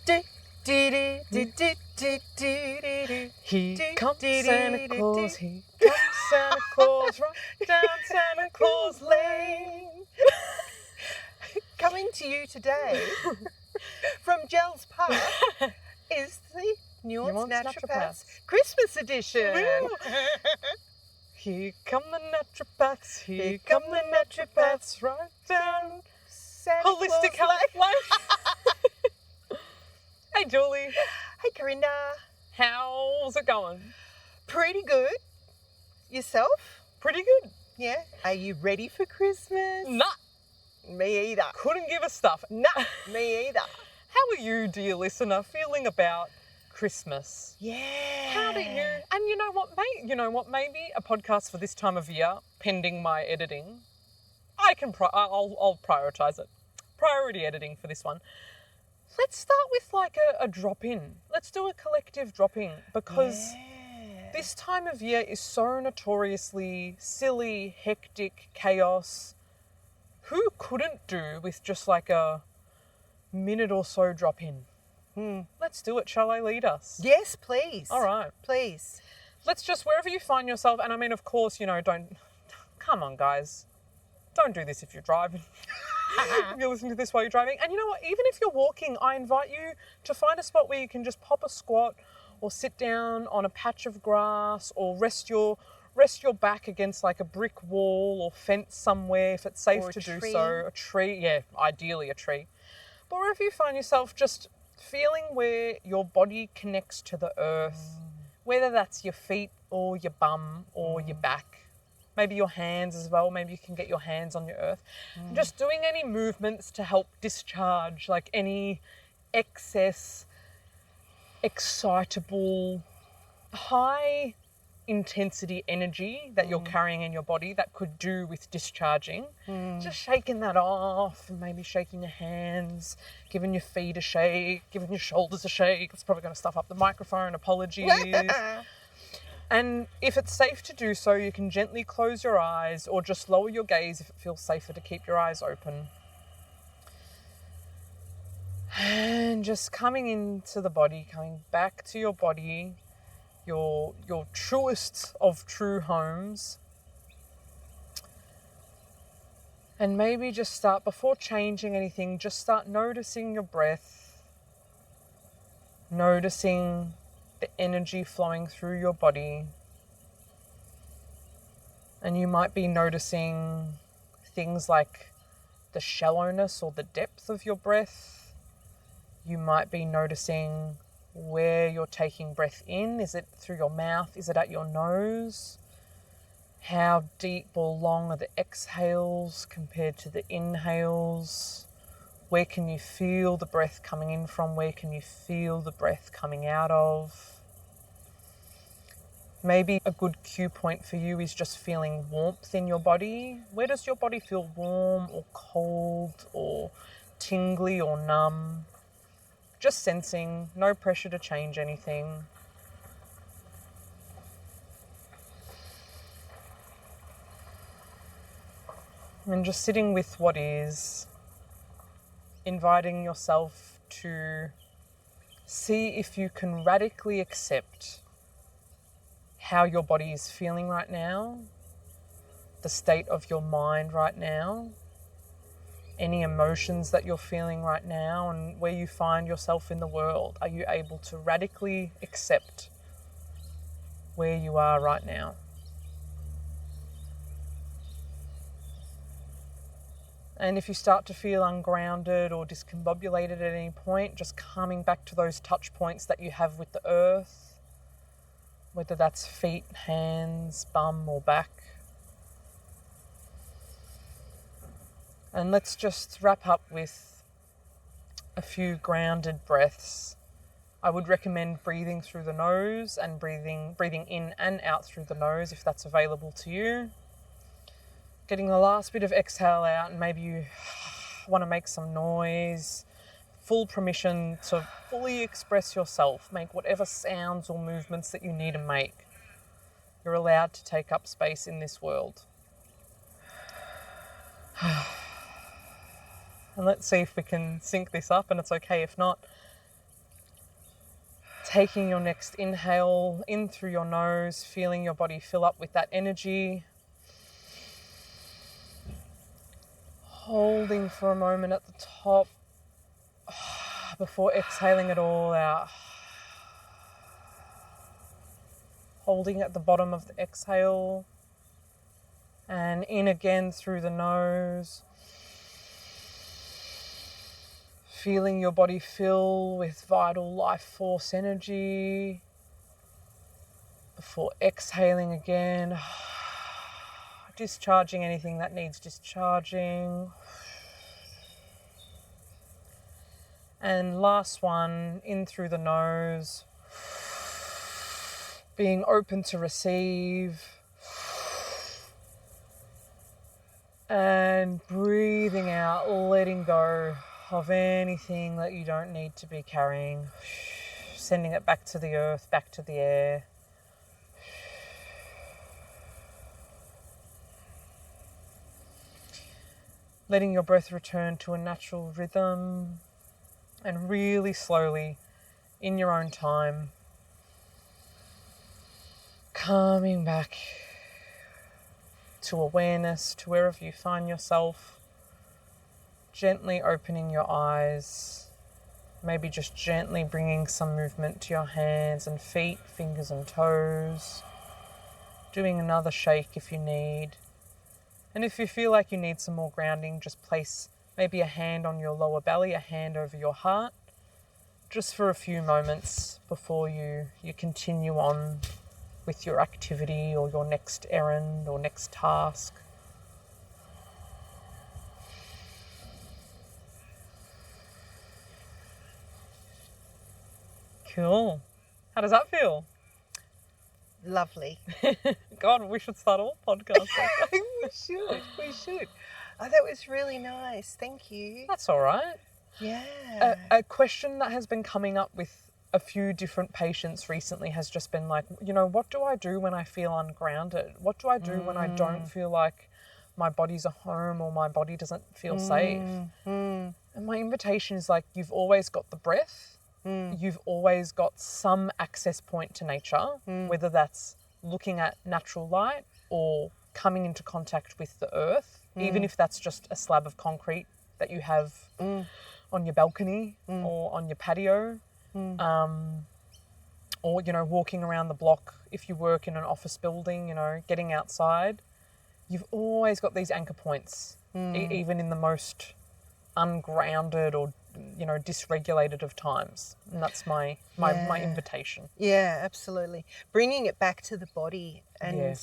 Here comes Santa Claus, here comes Santa Claus, right down Santa Claus Lane. Coming to you today from Gels Park is the Nuance Naturopaths Christmas edition. Here come the naturopaths, here come the naturopaths, right down Santa Holistic Claus Health Lane. Hey Julie, Hey Corinda. how's it going? Pretty good. Yourself? Pretty good. Yeah. Are you ready for Christmas? Nah, Me either. couldn't give a stuff. Nah, me either. How are you, dear listener, feeling about Christmas? Yeah. How do you? And you know what? Maybe a podcast for this time of year, pending my editing, I'll prioritize it. Priority editing for this one. Let's start with like a drop in. Let's do a collective drop in because this time of year is so notoriously silly, hectic, chaos. Who couldn't do with just like a minute or so drop in? Let's do it. Shall I lead us? Yes, please. All right. Please. Let's just, wherever you find yourself, and I mean, of course, come on, guys. Don't do this if you're driving. If you're listening to this while you're driving. And you know what? Even if you're walking, I invite you to find a spot where you can just pop a squat or sit down on a patch of grass or rest your back against like a brick wall or fence somewhere if it's safe to do so. A tree, yeah, ideally a tree. But wherever you find yourself, just feeling where your body connects to the earth, whether that's your feet or your bum or your back, maybe your hands as well, maybe you can get your hands on your earth. Just doing any movements to help discharge like any excess, excitable, high intensity energy that you're carrying in your body that could do with discharging. Just shaking that off and maybe shaking your hands, giving your feet a shake, giving your shoulders a shake. It's probably going to stuff up the microphone. Apologies. And if it's safe to do so, you can gently close your eyes or just lower your gaze if it feels safer to keep your eyes open. And just coming into the body, coming back to your body, your truest of true homes. And maybe just start, before changing anything, just start noticing your breath, noticing the energy flowing through your body. And you might be noticing things like the shallowness or the depth of your breath. You might be noticing where you're taking breath in. Is it through your mouth? Is it at your nose? How deep or long are the exhales compared to the inhales? Where can you feel the breath coming in from? Where can you feel the breath coming out of? Maybe a good cue point for you is just feeling warmth in your body. Where does your body feel warm or cold or tingly or numb? Just sensing, no pressure to change anything. And just sitting with what is, inviting yourself to see if you can radically accept how your body is feeling right now, the state of your mind right now, any emotions that you're feeling right now, and where you find yourself in the world. Are you able to radically accept where you are right now? And if you start to feel ungrounded or discombobulated at any point, just coming back to those touch points that you have with the earth, whether that's feet, hands, bum or back. And let's just wrap up with a few grounded breaths. I would recommend breathing through the nose and breathing in and out through the nose if that's available to you. Getting the last bit of exhale out, and maybe you want to make some noise. Full permission to fully express yourself. Make whatever sounds or movements that you need to make. You're allowed to take up space in this world. And let's see if we can sync this up, and it's okay if not. taking your next inhale in through your nose, feeling your body fill up with that energy. Holding for a moment at the top before exhaling it all out. Holding at the bottom of the exhale and in again through the nose. Feeling your body fill with vital life force energy before exhaling again. Discharging anything that needs discharging. And last one, in through the nose. Being open to receive. And breathing out, letting go of anything that you don't need to be carrying. Sending it back to the earth, back to the air. Letting your breath return to a natural rhythm. And really slowly, in your own time, coming back to awareness, to wherever you find yourself. Gently opening your eyes, maybe just gently bringing some movement to your hands and feet, fingers and toes. Doing another shake if you need. And if you feel like you need some more grounding, just place maybe a hand on your lower belly, a hand over your heart, just for a few moments before you continue on with your activity or your next errand or next task. Cool. How does that feel? Lovely. God, we should start all podcasts like that. We should. Oh, that was really nice. Thank you. That's all right. Yeah. A question that has been coming up with a few different patients recently has just been like, what do I do when I feel ungrounded? What do I do when I don't feel like my body's a home or my body doesn't feel safe? And my invitation is like, you've always got the breath. You've always got some access point to nature, whether that's looking at natural light or coming into contact with the earth, even if that's just a slab of concrete that you have on your balcony or on your patio, or, walking around the block if you work in an office building, getting outside. You've always got these anchor points, even in the most ungrounded or dysregulated of times, and that's my invitation. Yeah, absolutely. Bringing it back to the body and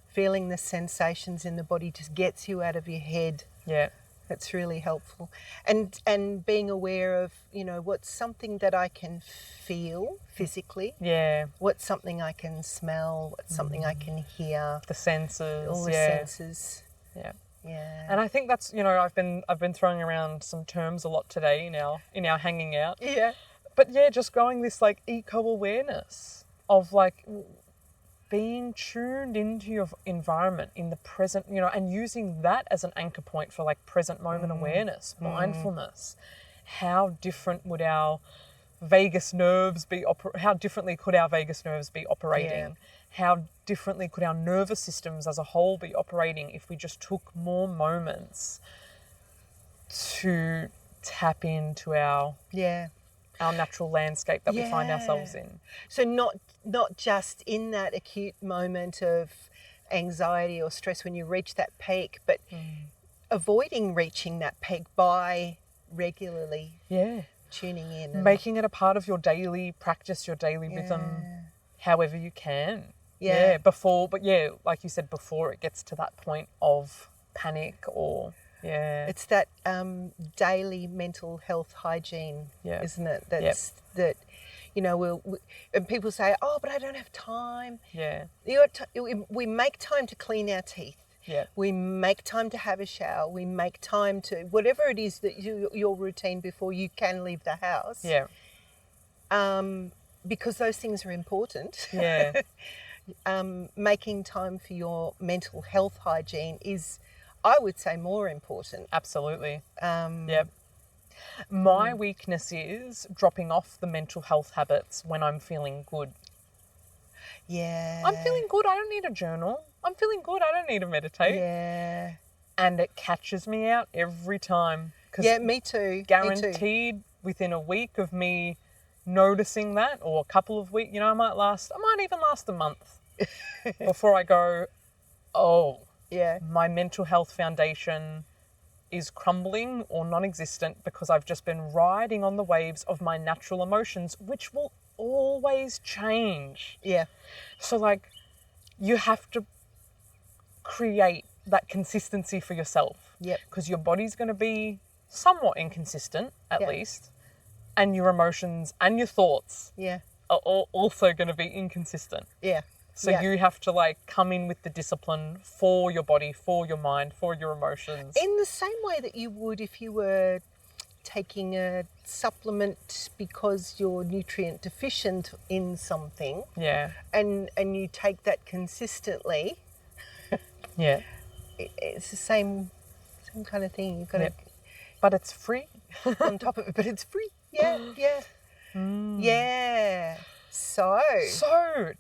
feeling the sensations in the body just gets you out of your head. Yeah, that's really helpful. And being aware of what's something that I can feel physically. Yeah. What's something I can smell. What's something I can hear. The senses. All the senses. Yeah. Yeah. And I think that's, I've been throwing around some terms a lot today in our hanging out. Yeah. But yeah, just growing this like eco-awareness of like being tuned into your environment in the present, and using that as an anchor point for like present moment awareness, mindfulness. How different would our vagus nerves be? How differently could our vagus nerves be operating? Yeah. How differently could our nervous systems as a whole be operating if we just took more moments to tap into our natural landscape that we find ourselves in? So not just in that acute moment of anxiety or stress when you reach that peak, but avoiding reaching that peak by regularly tuning in. And making it a part of your daily practice, your daily rhythm, however you can. Yeah. Like you said, before it gets to that point of panic or it's that daily mental health hygiene, isn't it? That and people say, oh, but I don't have time. Yeah. We make time to clean our teeth. Yeah. We make time to have a shower. We make time to whatever it is that your routine before you can leave the house. Yeah. Because those things are important. Yeah. Making time for your mental health hygiene is, I would say, more important. Absolutely. My weakness is dropping off the mental health habits when I'm feeling good. Yeah. I'm feeling good. I don't need a journal. I'm feeling good. I don't need to meditate. Yeah. And it catches me out every time. 'Cause Yeah, me too. guaranteed within a week of me noticing that, or a couple of weeks, I might even last a month before I go, oh, Yeah. my mental health foundation is crumbling or non-existent because I've just been riding on the waves of my natural emotions, which will always change. Yeah. So, like, you have to create that consistency for yourself. Yep. Because your body's going to be somewhat inconsistent, at Yeah. least, and your emotions and your thoughts Yeah. are also going to be inconsistent. Yeah. So Yeah. you have to, like, come in with the discipline for your body, for your mind, for your emotions. In the same way that you would if you were taking a supplement because you're nutrient deficient in something, Yeah. and you take that consistently, Yeah. it's the same kind of thing. You've got Yep. But it's free. to on top of it, but it's free. Yeah, yeah, yeah. So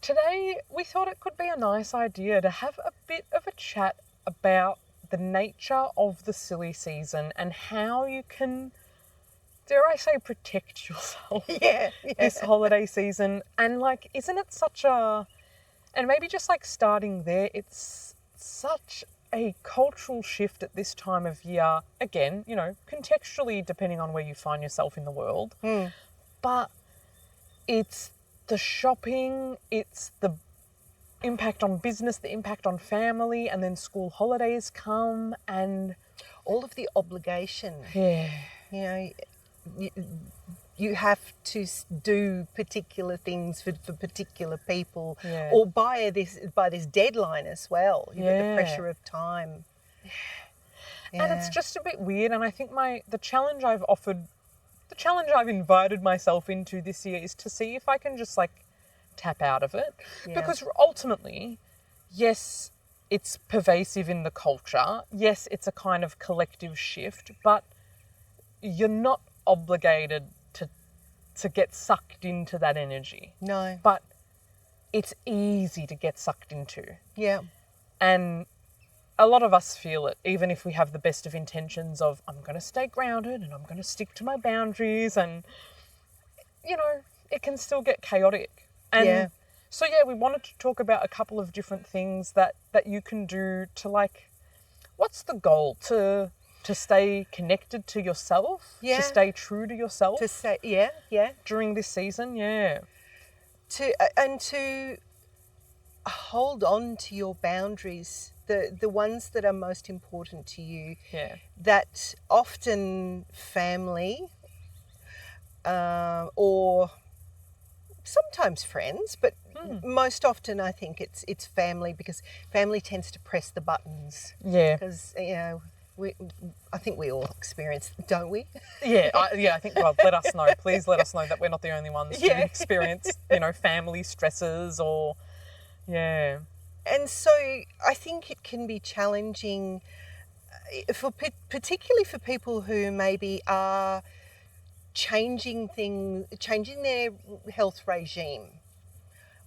Today we thought it could be a nice idea to have a bit of a chat about the nature of the silly season and how you can, dare I say, protect yourself yeah, this holiday season. And, like, isn't it and maybe just, like, starting there, it's such a cultural shift at this time of year. Again, contextually depending on where you find yourself in the world. But it's the shopping, it's the impact on business, the impact on family, and then school holidays come and all of the obligation. yeah. You have to do particular things for particular people, Yeah. or by this deadline as well. You've got the Yeah. pressure of time. Yeah. And it's just a bit weird. And I think the challenge I've invited myself into this year is to see if I can just, like, tap out of it. Yeah. Because ultimately, yes, it's pervasive in the culture. Yes, it's a kind of collective shift, but you're not obligated to get sucked into that energy. No. But it's easy to get sucked into. Yeah. And a lot of us feel it, even if we have the best of intentions of, I'm going to stay grounded and I'm going to stick to my boundaries, and, it can still get chaotic. And Yeah. so, we wanted to talk about a couple of different things that you can do to, like, what's the goal? To stay connected to yourself? Yeah. To stay true to yourself? To say, yeah. During this season, yeah. To hold on to your boundaries, the ones that are most important to you. Yeah. That often family, or sometimes friends, but most often I think it's family, because family tends to press the buttons. Yeah. Because I think we all experience, don't we? Yeah, I think, well, let us know. Please let us know that we're not the only ones who experience, family stresses or, yeah. And so I think it can be challenging, particularly for people who maybe are changing their health regime,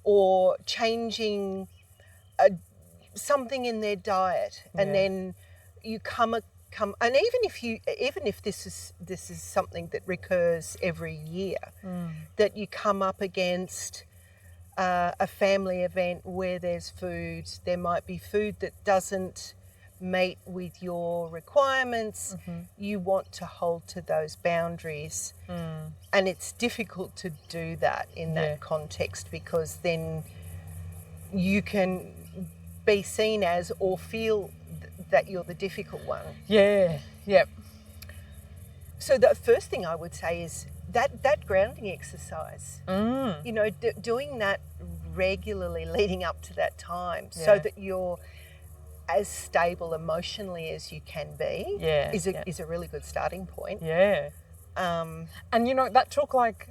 or changing something in their diet, and then you come, and even if this is something that recurs every year, that you come up against a family event where there's food, there might be food that doesn't mate with your requirements. You want to hold to those boundaries, and it's difficult to do that in that context, because then you can be seen as, or feel that you're the difficult one. Yeah, yep. So the first thing I would say is that grounding exercise. Doing that regularly leading up to that time, so that you're as stable emotionally as you can be, is a really good starting point. Yeah. And that took like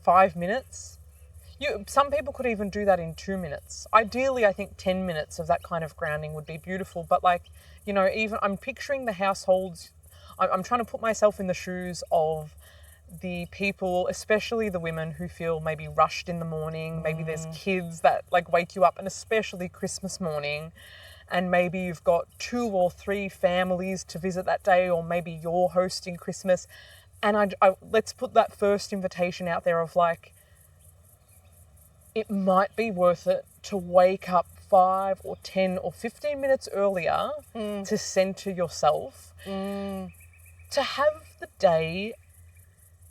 5 minutes. Some people could even do that in 2 minutes. Ideally, I think 10 minutes of that kind of grounding would be beautiful. But even I'm picturing the households I'm trying to put myself in the shoes of the people, especially the women who feel maybe rushed in the morning. Maybe there's kids that like wake you up, and especially Christmas morning. And maybe you've got 2 or 3 families to visit that day, or maybe you're hosting Christmas. And I let's put that first invitation out there of like, it might be worth it to wake up 5 or 10 or 15 minutes earlier to center yourself, to have the day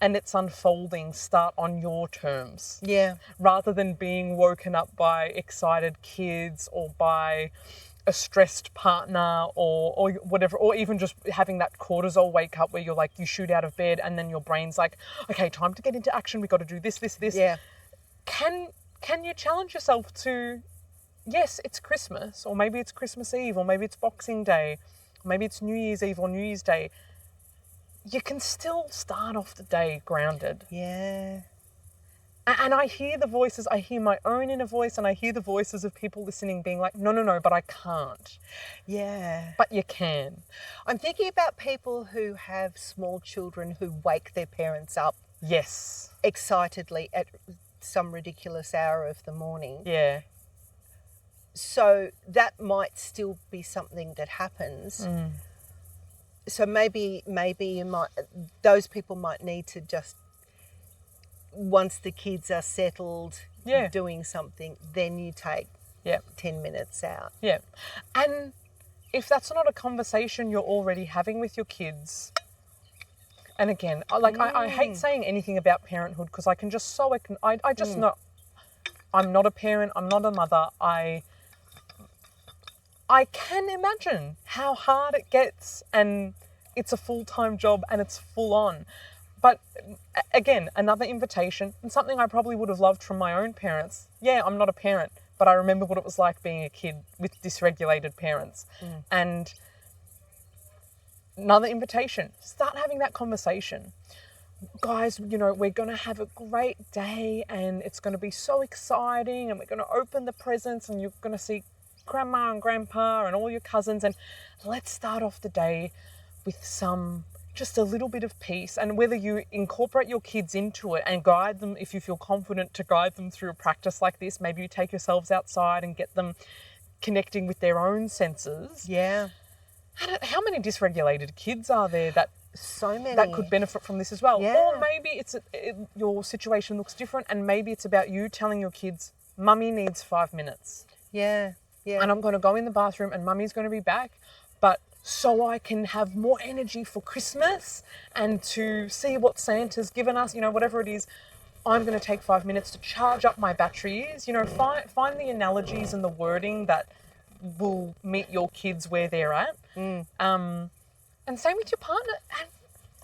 and its unfolding start on your terms. Yeah. Rather than being woken up by excited kids or by a stressed partner or whatever, or even just having that cortisol wake up where you're like, you shoot out of bed and then your brain's like, okay, time to get into action. We got to do this. Yeah. Can you challenge yourself to, yes, it's Christmas, or maybe it's Christmas Eve, or maybe it's Boxing Day, or maybe it's New Year's Eve or New Year's Day. You can still start off the day grounded. Yeah. And I hear the voices, I hear my own inner voice, and I hear the voices of people listening being like, no, but I can't. Yeah. But you can. I'm thinking about people who have small children who wake their parents up. Yes. Excitedly at some ridiculous hour of the morning. Yeah. So that might still be something that happens. So maybe you might, those people might need to just, once the kids are settled, doing something, then you take 10 minutes out. Yeah. And if that's not a conversation you're already having with your kids, and again, like I hate saying anything about parenthood because I can just I just know I'm not a parent, I'm not a mother. I can imagine how hard it gets, and it's a full-time job and it's full on. But again, another invitation, and something I probably would have loved from my own parents. Yeah, I'm not a parent, but I remember what it was like being a kid with dysregulated parents. And another invitation, start having that conversation. Guys, you know, we're going to have a great day and it's going to be so exciting, and we're going to open the presents and you're going to see grandma and grandpa and all your cousins, and let's start off the day with just a little bit of peace. And whether you incorporate your kids into it and guide them, if you feel confident to guide them through a practice like this, maybe you take yourselves outside and get them connecting with their own senses. Yeah. How many dysregulated kids are there that so many that could benefit from this as well? Yeah. Or maybe your situation looks different, and maybe it's about you telling your kids, Mummy needs 5 minutes. Yeah. And I'm going to go in the bathroom and Mummy's going to be back, but so I can have more energy for Christmas and to see what Santa's given us, you know, whatever it is, I'm going to take 5 minutes to charge up my batteries. You know, find the analogies and the wording that will meet your kids where they're at. And same with your partner.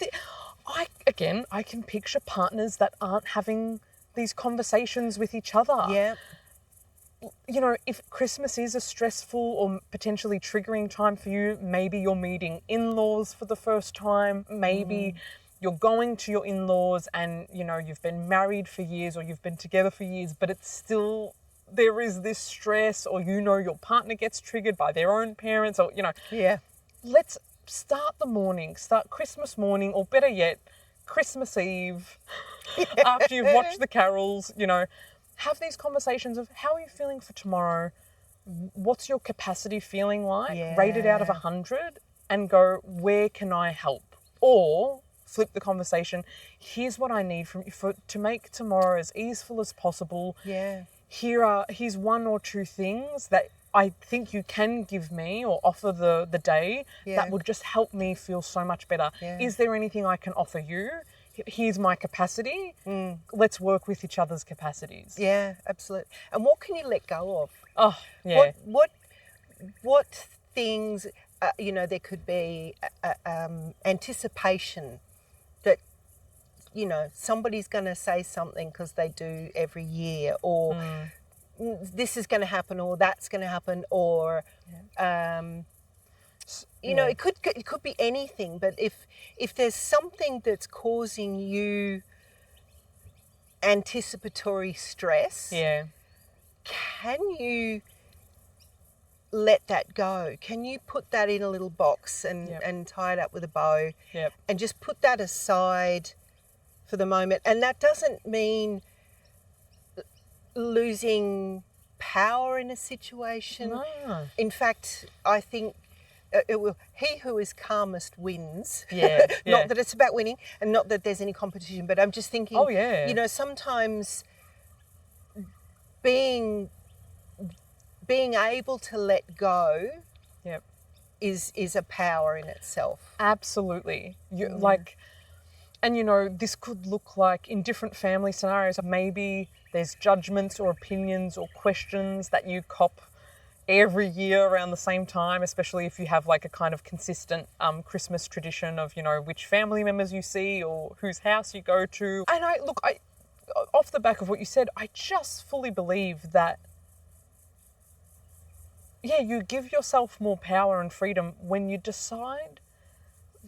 And I can picture partners that aren't having these conversations with each other. Yeah. You know, if Christmas is a stressful or potentially triggering time for you, maybe you're meeting in-laws for the first time, maybe you're going to your in-laws and, you know, you've been married for years or you've been together for years, but it's still, there is this stress, or, you know, your partner gets triggered by their own parents, or, you know. Yeah. Let's start Christmas morning, or better yet, Christmas Eve, after you've watched the carols, you know. Have these conversations of, how are you feeling for tomorrow? What's your capacity feeling like? Yeah. Rate it out of 100 and go, where can I help? Or flip the conversation, here's what I need from you to make tomorrow as easeful as possible. Yeah. Here's 1 or 2 things that I think you can give me or offer the day that would just help me feel so much better. Yeah. Is there anything I can offer you? Here's my capacity. Let's work with each other's capacities. Yeah, absolutely. And what can you let go of? Oh, yeah. What things, you know, there could be anticipation that, you know, somebody's going to say something because they do every year, or this is going to happen, or that's going to happen, or you know, it could be anything. But if there's something that's causing you anticipatory stress, can you let that go? Can you put that in a little box and, Yep. and tie it up with a bow Yep. and just put that aside for the moment? And that doesn't mean losing power in a situation. No. In fact, I think he who is calmest wins. Yeah, yeah. Not that it's about winning and not that there's any competition, but I'm just thinking, Oh, yeah. you know, sometimes being able to let go Yep. is a power in itself. Absolutely. Like, and you know, this could look like in different family scenarios. Maybe there's judgments or opinions or questions that you cop every year around the same time, especially if you have like a kind of consistent Christmas tradition of, you know, which family members you see or whose house you go to. And I off the back of what you said, I just fully believe that, yeah, you give yourself more power and freedom when you decide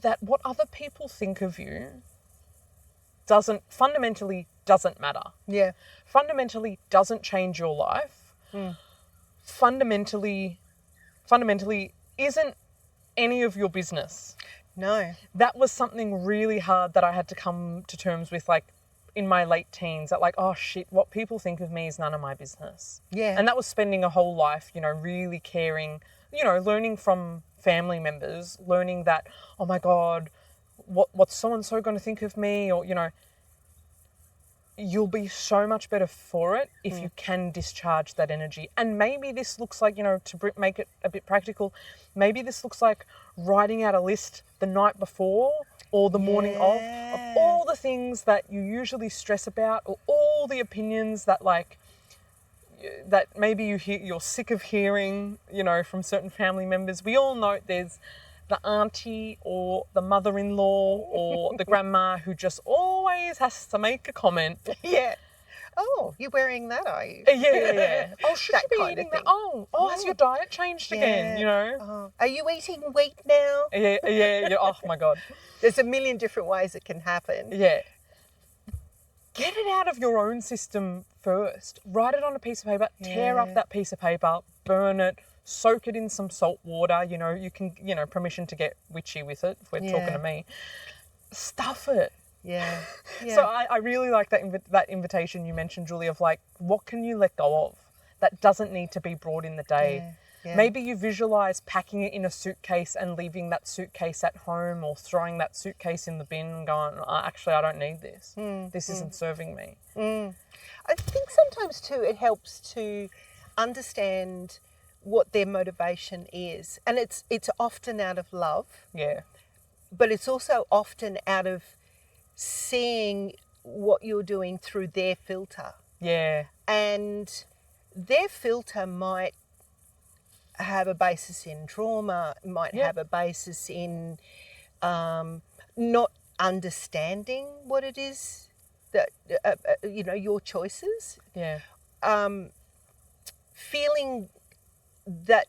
that what other people think of you fundamentally doesn't matter. Yeah. Fundamentally doesn't change your life. Fundamentally isn't any of your business. No. That was something really hard that I had to come to terms with, like, in my late teens, that like, oh shit, what people think of me is none of my business. Yeah. And that was spending a whole life, you know, really caring, you know, learning from family members, learning that, oh my God, what's so-and-so going to think of me? Or, you know, you'll be so much better for it if you can discharge that energy. And maybe this looks like, you know, to make it a bit practical, maybe this looks like writing out a list the night before or the morning of all the things that you usually stress about, or all the opinions that, like, that maybe you're sick of hearing, you know, from certain family members. We all know there's the auntie or the mother-in-law or the grandma who just always has to make a comment. Yeah. Oh, you're wearing that, are you? Yeah. Oh, should That you be kind of eating that? thing. Oh, has your diet changed again, you know? Oh. Are you eating wheat now? Yeah. Oh, my God. There's a million different ways it can happen. Yeah. Get it out of your own system first. Write it on a piece of paper, tear up that piece of paper, burn it, soak it in some salt water. You know, you can, you know, permission to get witchy with it if we're talking to me. Stuff it. Yeah. So I really like that invitation you mentioned, Julie, of like, what can you let go of that doesn't need to be brought in the day? Yeah. Maybe you visualize packing it in a suitcase and leaving that suitcase at home, or throwing that suitcase in the bin and going, actually, I don't need this. This isn't serving me. I think sometimes too it helps to understand what their motivation is. And it's often out of love. Yeah. But it's also often out of seeing what you're doing through their filter. Yeah. And their filter might have a basis in trauma, might have a basis in not understanding what it is that, you know, your choices. Yeah. Feeling that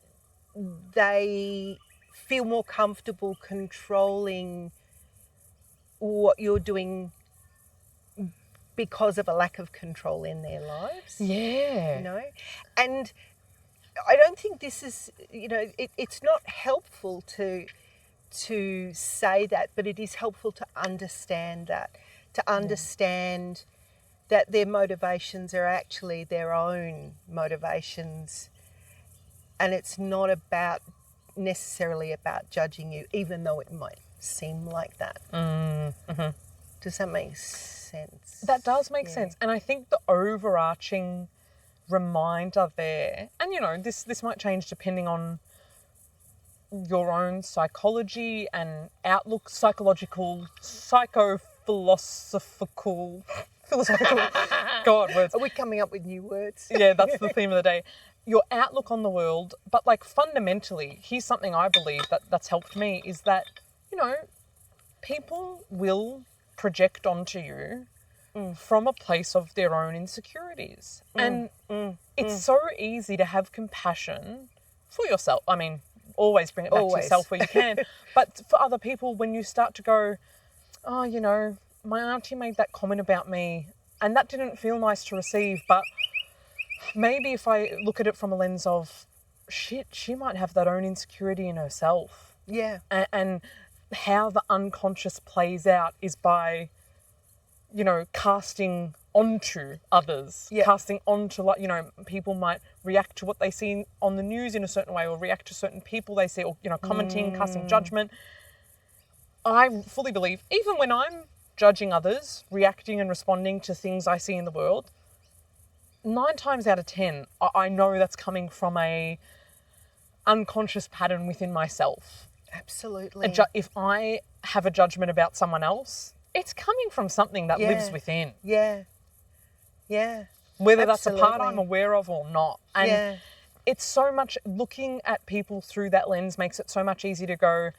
they feel more comfortable controlling what you're doing because of a lack of control in their lives. Yeah. You know? And I don't think this is, you know, it's not helpful to say that, but it is helpful to understand that, that their motivations are actually their own motivations, and it's not necessarily about judging you, even though it might seem like that. Does that make sense? That does make sense. And I think the overarching reminder there, and you know, this might change depending on your own psychology and outlook, philosophical, God, words. Are we coming up with new words? Yeah, that's the theme of the day. Your outlook on the world, but like fundamentally, here's something I believe that's helped me, is that, you know, people will project onto you from a place of their own insecurities. And it's so easy to have compassion for yourself. I mean, always bring it back to yourself where you can. But for other people, when you start to go, oh, you know, my auntie made that comment about me and that didn't feel nice to receive, but maybe if I look at it from a lens of, shit, she might have that own insecurity in herself. Yeah. And how the unconscious plays out is by, casting onto others, casting onto, people might react to what they see on the news in a certain way, or react to certain people they see, or, commenting, casting judgment. I fully believe, even when I'm judging others, reacting and responding to things I see in the world, 9 times out of 10, I know that's coming from a unconscious pattern within myself. Absolutely. If I have a judgment about someone else, it's coming from something that lives within. Yeah. Yeah. Whether Absolutely. that's a part I'm aware of or not. And it's so much, looking at people through that lens makes it so much easier to go,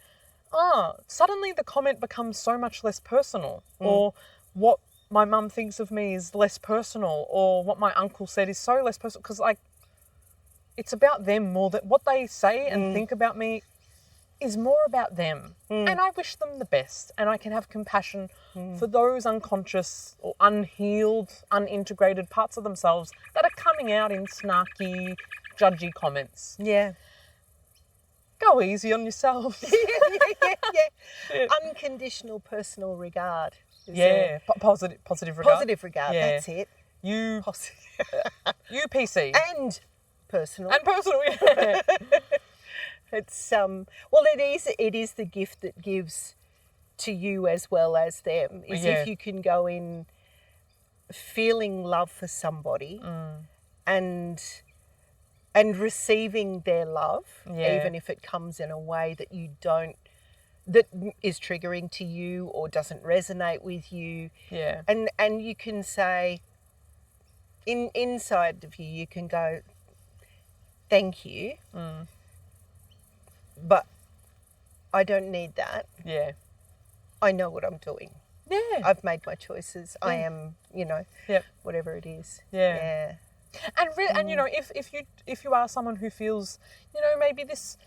suddenly the comment becomes so much less personal, or what my mum thinks of me is less personal, or what my uncle said is so less personal, because it's about them more. That what they say and think about me is more about them, and I wish them the best, and I can have compassion for those unconscious or unhealed, unintegrated parts of themselves that are coming out in snarky, judgy comments. Yeah. Go easy on yourself. Yeah. Unconditional personal regard. Positive regard. Positive regard, that's it. UPC. And personal. Yeah. It's it is the gift that gives to you as well as them. If you can go in feeling love for somebody and receiving their love, even if it comes in a way that that is triggering to you or doesn't resonate with you. Yeah. And you can say, inside of you can go, thank you, but I don't need that. Yeah. I know what I'm doing. Yeah. I've made my choices. I am, whatever it is. Yeah. And if you are someone who feels, maybe this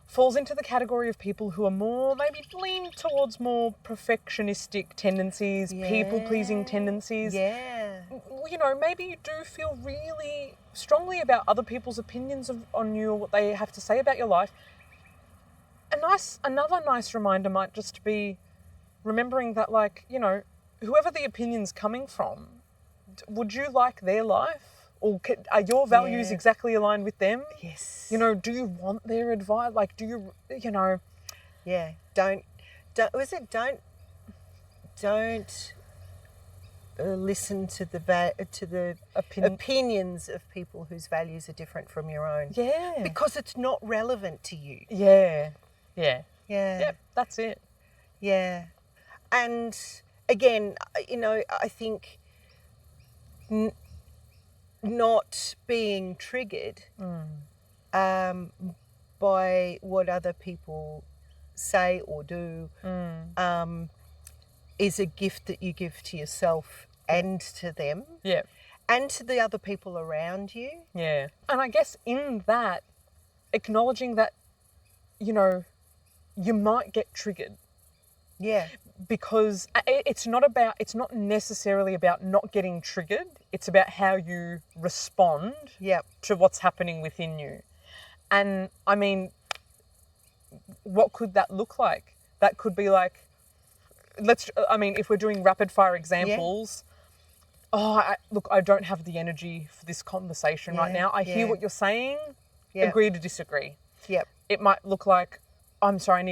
falls into the category of people who are more, maybe lean towards more perfectionistic tendencies, people-pleasing tendencies. Yeah. Maybe you do feel really strongly about other people's opinions on you, or what they have to say about your life. Another nice reminder might just be remembering that, whoever the opinion's coming from, would you like their life? Or are your values exactly aligned with them? Yes. Do you want their advice? Yeah. Don't listen to the opinions of people whose values are different from your own. Yeah. Because it's not relevant to you. Yeah. Yeah. Yeah. Yep, that's it. Yeah. And again, I think not being triggered by what other people say or do is a gift that you give to yourself and to them. Yeah. And to the other people around you. Yeah. And I guess in that, acknowledging that, you might get triggered. Yeah. Because it's not necessarily about not getting triggered. It's about how you respond to what's happening within you. And I mean, what could that look like? That could be like, if we're doing rapid fire examples, I don't have the energy for this conversation right now. I hear what you're saying. Agree to disagree. Yep. It might look like, I'm sorry, I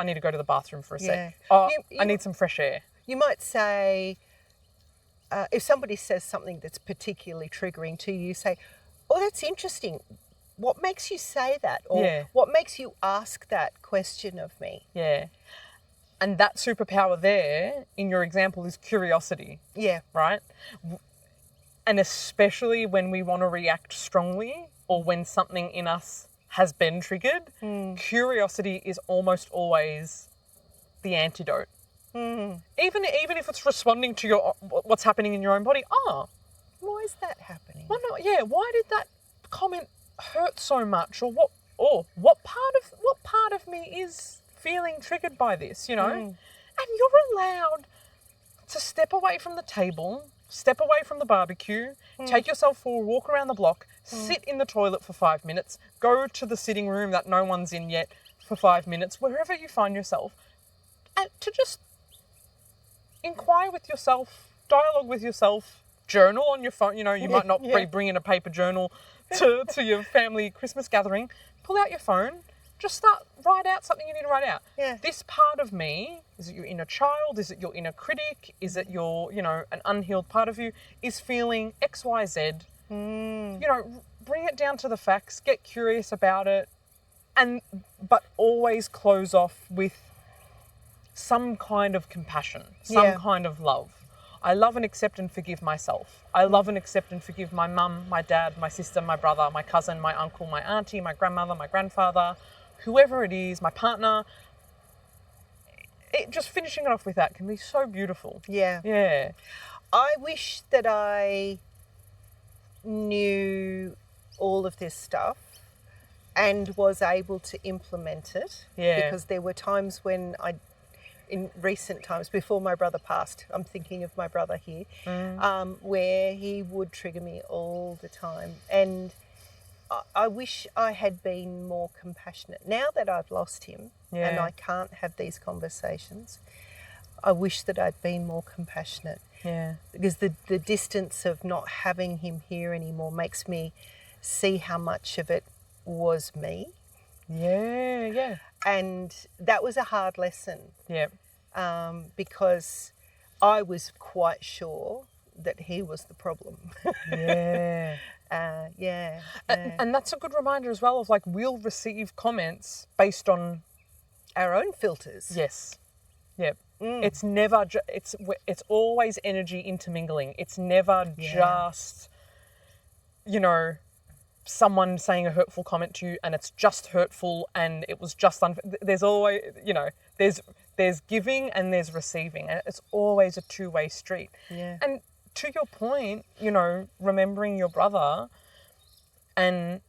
need to go to the bathroom for a sec. I need some fresh air. You might say, if somebody says something that's particularly triggering to you, say, oh, that's interesting. What makes you say that? Or what makes you ask that question of me? Yeah. And that superpower there, in your example, is curiosity. Yeah. Right? And especially when we want to react strongly, or when something in us has been triggered, curiosity is almost always the antidote. Even if it's responding to what's happening in your own body. Why is that happening? Why did that comment hurt so much? Or what part of me is feeling triggered by this, And you're allowed to step away from the table, step away from the barbecue, take yourself for a walk around the block, sit in the toilet for 5 minutes, go to the sitting room that no one's in yet for 5 minutes, wherever you find yourself, and to just inquire with yourself, dialogue with yourself, journal on your phone. You know, you might not be bringing a paper journal to your family Christmas gathering. Pull out your phone, just write out something you need to write out. Yeah. This part of me, is it your inner child? Is it your inner critic? Is it your, an unhealed part of you is feeling X, Y, Z? Bring it down to the facts, get curious about it, but always close off with some kind of compassion, some kind of love. I love and accept and forgive myself. I love and accept and forgive my mum, my dad, my sister, my brother, my cousin, my uncle, my auntie, my grandmother, my grandfather, whoever it is, my partner. Just finishing it off with that can be so beautiful. Yeah. Yeah. I wish that I knew all of this stuff and was able to implement it. Yeah. Because there were times when in recent times, before my brother passed, I'm thinking of my brother here, where he would trigger me all the time. And I wish I had been more compassionate. Now that I've lost him and I can't have these conversations, I wish that I'd been more compassionate. Yeah. Because the distance of not having him here anymore makes me see how much of it was me. Yeah, yeah. And that was a hard lesson. Yeah. Because I was quite sure that he was the problem. Yeah. And that's a good reminder as well of like we'll receive comments based on our own filters. Yes. Yep. It's never it's always energy intermingling. It's never just someone saying a hurtful comment to you and it's just hurtful and it was just there's always there's giving and there's receiving, and it's always a two-way street. Yeah. And to your point, remembering your brother, and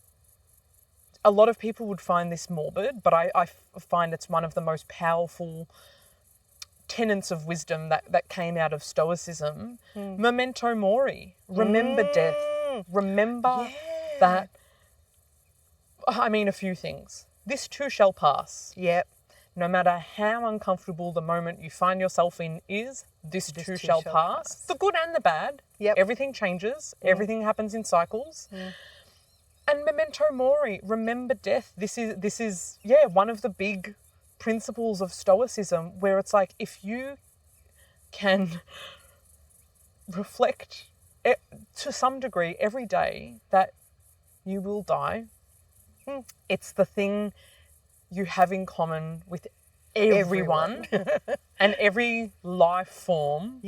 a lot of people would find this morbid, but I find it's one of the most powerful tenets of wisdom that came out of Stoicism. Memento mori. Remember death. Remember that. I mean, a few things. This too shall pass. Yep. No matter how uncomfortable the moment you find yourself in is, this too shall pass. The good and the bad. Yep. Everything changes. Everything happens in cycles. And memento mori, remember death. This is one of the big principles of Stoicism, where it's like if you can reflect to some degree every day that you will die, it's the thing you have in common with everyone. And every life form,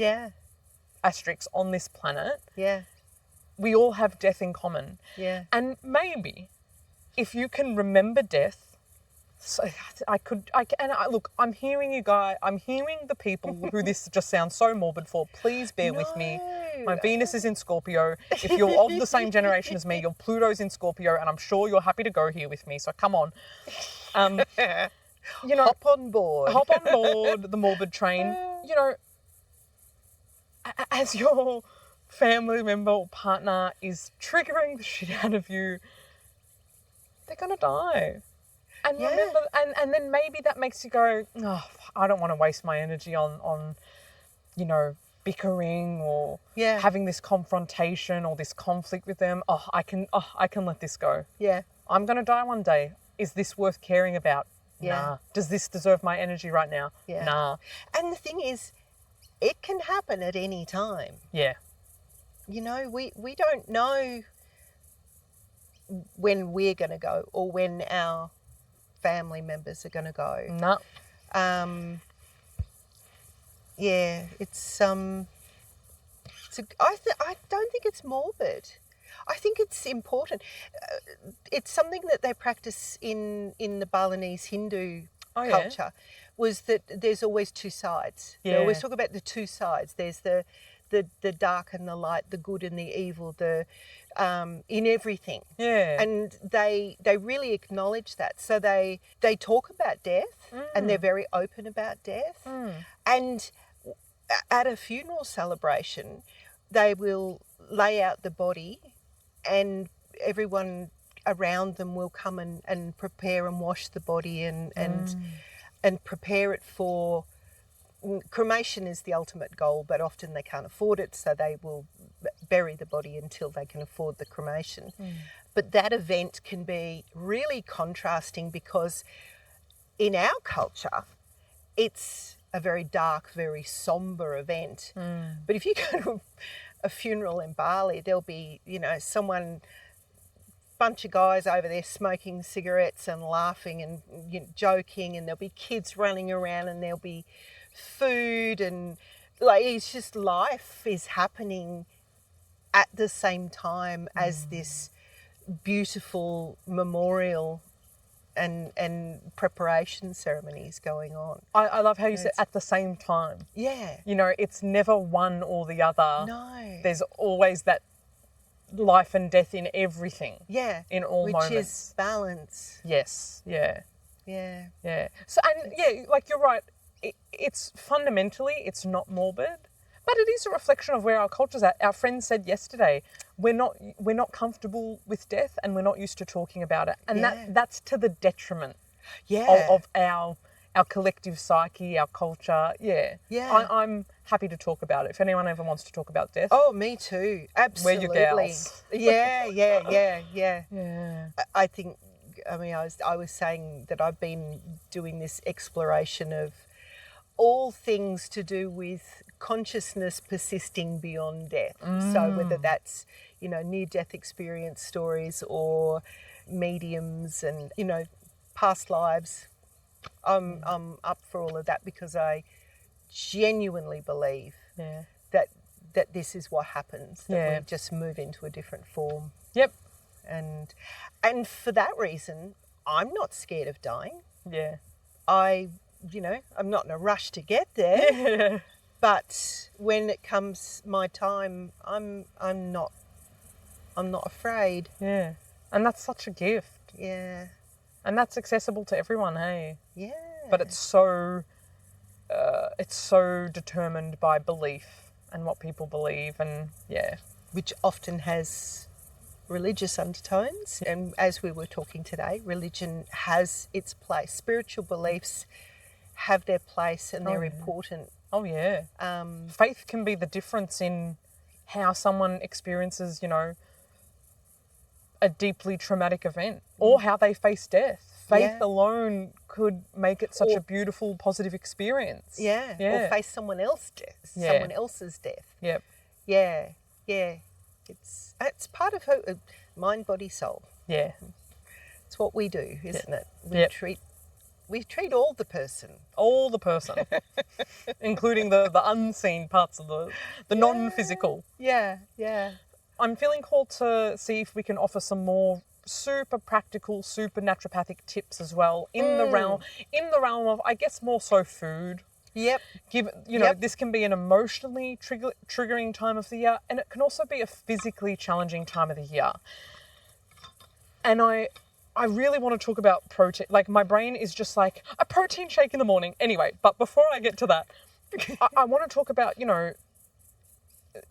asterisk, on this planet. Yeah. We all have death in common. Yeah. And maybe if you can remember death, look, I'm hearing you guys, I'm hearing the people who this just sounds so morbid for. Please bear with me. My Venus is in Scorpio. If you're of the same generation as me, your Pluto's in Scorpio, and I'm sure you're happy to go here with me. So come on. Hop on board. Hop on board the morbid train. As your family member or partner is triggering the shit out of you, they're going to die. And remember, and then maybe that makes you go, I don't want to waste my energy on bickering or having this confrontation or this conflict with them. I can let this go. Yeah. I'm going to die one day. Is this worth caring about? Yeah. Nah. Does this deserve my energy right now? Yeah. Nah. And the thing is, it can happen at any time. Yeah. We don't know when we're going to go or when our family members are going to go. No. I don't think it's morbid. I think it's important. It's something that they practice in the Balinese Hindu culture, was that there's always two sides. Yeah. They always talk about the two sides. There's the dark and the light, the good and the evil, in everything. Yeah. And they really acknowledge that. So they talk about death and they're very open about death. And at a funeral celebration, they will lay out the body, and everyone around them will come and prepare and wash the body and prepare it for cremation is the ultimate goal, but often they can't afford it, so they will bury the body until they can afford the cremation. But that event can be really contrasting because in our culture, it's a very dark, very somber event. But if you go to a funeral in Bali, there'll be, bunch of guys over there smoking cigarettes and laughing and joking, and there'll be kids running around, and there'll be food, and it's just life is happening at the same time as this beautiful memorial and preparation ceremonies going on. I love how you said at the same time. Yeah. It's never one or the other. No. There's always that life and death in everything. Yeah. In all moments. Which is balance. Yes. Yeah. Yeah. Yeah. So, and yeah, like you're right. It's fundamentally, it's not morbid, but it is a reflection of where our culture's at. Our friend said yesterday, we're not comfortable with death, and we're not used to talking about it, and that's to the detriment of our collective psyche, our culture. Yeah. I'm happy to talk about it. If anyone ever wants to talk about death. Oh, me too. Absolutely. We're your gals. Yeah. I think, I was saying that I've been doing this exploration of all things to do with consciousness persisting beyond death. So whether that's, near-death experience stories or mediums and, past lives, I'm up for all of that because I genuinely believe that this is what happens, that we just move into a different form. Yep. And for that reason, I'm not scared of dying. Yeah. I'm not in a rush to get there. Yeah. But when it comes my time, I'm not afraid. Yeah. And that's such a gift. Yeah. And that's accessible to everyone, hey? Yeah. But it's so determined by belief and what people believe, and which often has religious undertones. And as we were talking today, religion has its place. Spiritual beliefs have their place, and they're important. Oh yeah. Faith can be the difference in how someone experiences, a deeply traumatic event, or how they face death. Faith alone could make it such a beautiful, positive experience. Yeah. Or face someone else's death. Someone else's death. Yep. Yeah. Yeah. It's part of mind, body, soul. Yeah. It's what we do, isn't it? We treat all the person. All the person. Including the unseen parts of the non-physical. Yeah. I'm feeling called to see if we can offer some more super practical, super naturopathic tips as well in the realm of, I guess, more so food. Yep. This can be an emotionally triggering time of the year, and it can also be a physically challenging time of the year. And I really want to talk about protein. Like, my brain is just like, a protein shake in the morning. Anyway, but before I get to that, I want to talk about,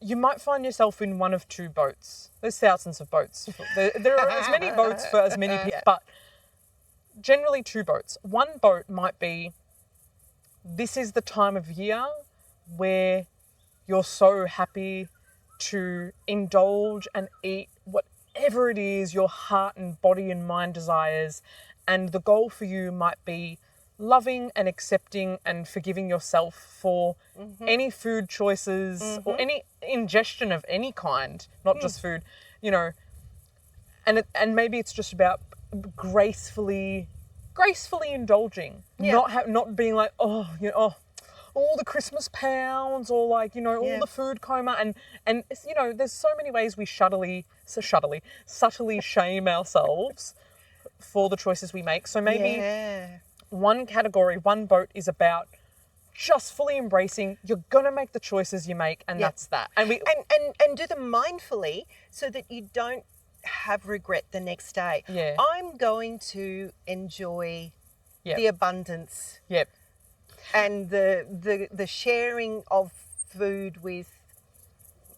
you might find yourself in one of two boats. There's thousands of boats. There are as many boats for as many people, but generally two boats. One boat might be, this is the time of year where you're so happy to indulge and eat whatever it is your heart and body and mind desires, and the goal for you might be loving and accepting and forgiving yourself for any food choices or any ingestion of any kind, not just food, and maybe it's just about gracefully indulging, not being like, all the Christmas pounds, or like, all the food coma, and there's so many ways we subtly shame ourselves for the choices we make. So maybe one boat is about just fully embracing, you're gonna make the choices you make, and that's that. And do them mindfully so that you don't have regret the next day. Yeah. I'm going to enjoy the abundance. Yep. And the sharing of food with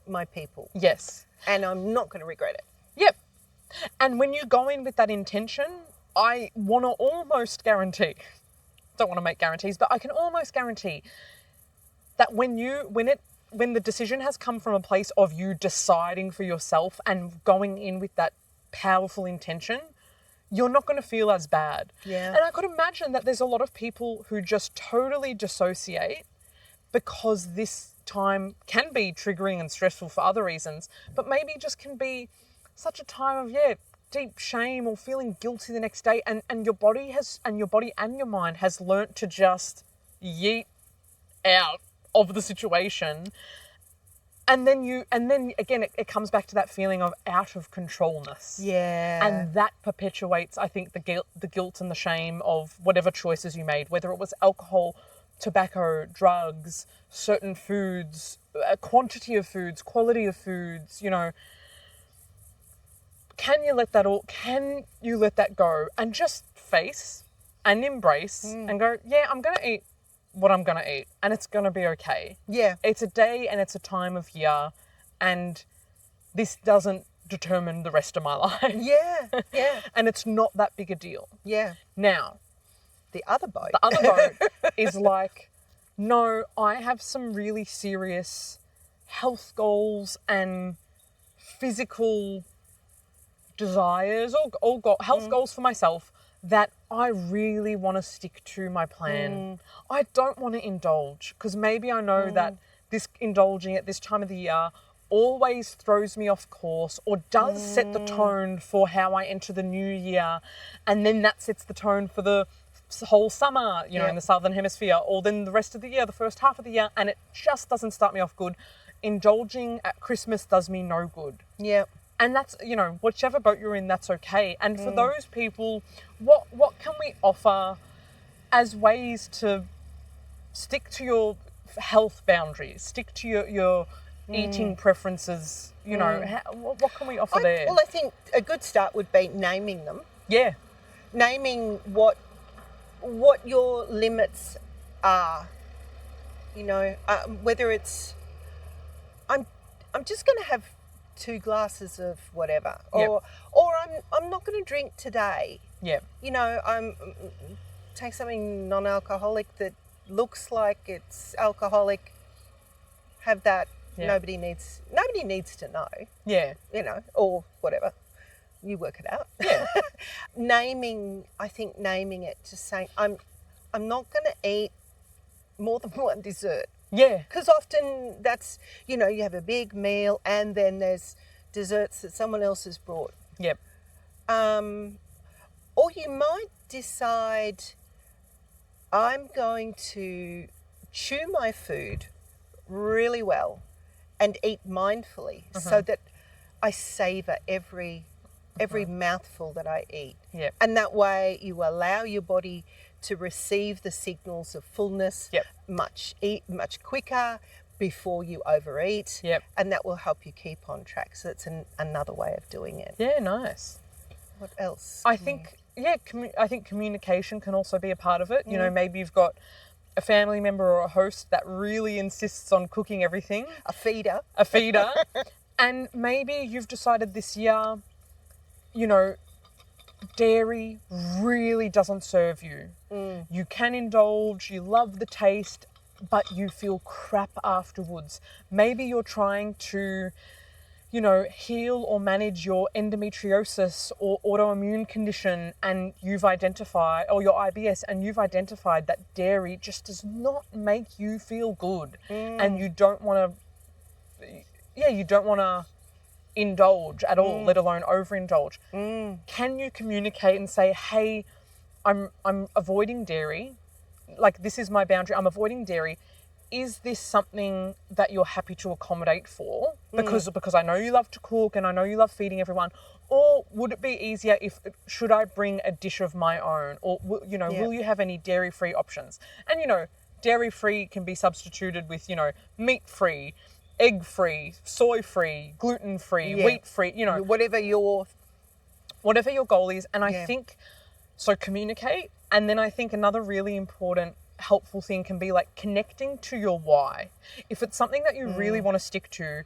my people. Yes. And I'm not going to regret it. Yep. And when you go in with that intention, I want to almost guarantee, don't want to make guarantees, but I can almost guarantee that when the decision has come from a place of you deciding for yourself and going in with that powerful intention, you're not going to feel as bad. Yeah. And I could imagine that there's a lot of people who just totally dissociate because this time can be triggering and stressful for other reasons, but maybe it just can be such a time of, deep shame or feeling guilty the next day, and your body and your mind has learnt to just yeet out of the situation. And then again, it comes back to that feeling of out of controlness. Yeah. And that perpetuates, I think, the guilt and the shame of whatever choices you made, whether it was alcohol, tobacco, drugs, certain foods, quantity of foods, quality of foods, Can you let that go and just face and embrace and go, I'm going to eat what I'm going to eat and it's going to be okay. Yeah. It's a day and it's a time of year and this doesn't determine the rest of my life. Yeah. Yeah. And it's not that big a deal. Yeah. Now, the other boat is like, no, I have some really serious health goals and physical desires or health goals for myself that I really want to stick to my plan. I don't want to indulge because maybe I know that this indulging at this time of the year always throws me off course or does set the tone for how I enter the new year, and then that sets the tone for the whole summer, in the Southern Hemisphere, or then the rest of the year, the first half of the year, and it just doesn't start me off good. Indulging at Christmas does me no good. Yeah. And that's, whichever boat you're in, that's okay. And for those people, what can we offer as ways to stick to your health boundaries, stick to your eating preferences, what can we offer there? Well, I think a good start would be naming them. Yeah. Naming what your limits are. Whether it's I'm just going to have 2 glasses of whatever, or I'm not going to drink today. Yeah. I'm take something non-alcoholic that looks like it's alcoholic. Have that. Yeah. Nobody needs to know. Yeah. Or whatever. You work it out. Yeah. naming it, just saying I'm not going to eat more than one dessert. Yeah. Because often that's, you have a big meal and then there's desserts that someone else has brought. Yep. Or you might decide I'm going to chew my food really well and eat mindfully so that I savor every mouthful that I eat. Yep. And that way you allow your body to receive the signals of fullness much quicker before you overeat. Yep. And that will help you keep on track. So it's another way of doing it. Yeah, nice. What else? I think communication can also be a part of it. Maybe you've got a family member or a host that really insists on cooking everything. A feeder. And maybe you've decided this year, dairy really doesn't serve you. You can indulge, you love the taste, but you feel crap afterwards. Maybe you're trying to, heal or manage your endometriosis or autoimmune condition and you've identified, or your IBS, and you've identified that dairy just does not make you feel good. And you don't want to indulge at all, let alone overindulge. Can you communicate and say, hey, I'm avoiding dairy, like this is my boundary, I'm avoiding dairy. Is this something that you're happy to accommodate for? Because I know you love to cook and I know you love feeding everyone. Or would it be easier should I bring a dish of my own? Or, will you have any dairy-free options? And, dairy-free can be substituted with, meat-free, egg-free, soy-free, gluten-free, wheat-free, whatever your goal is. And I think, so communicate. And then I think another really important helpful thing can be like connecting to your why. If it's something that you really want to stick to,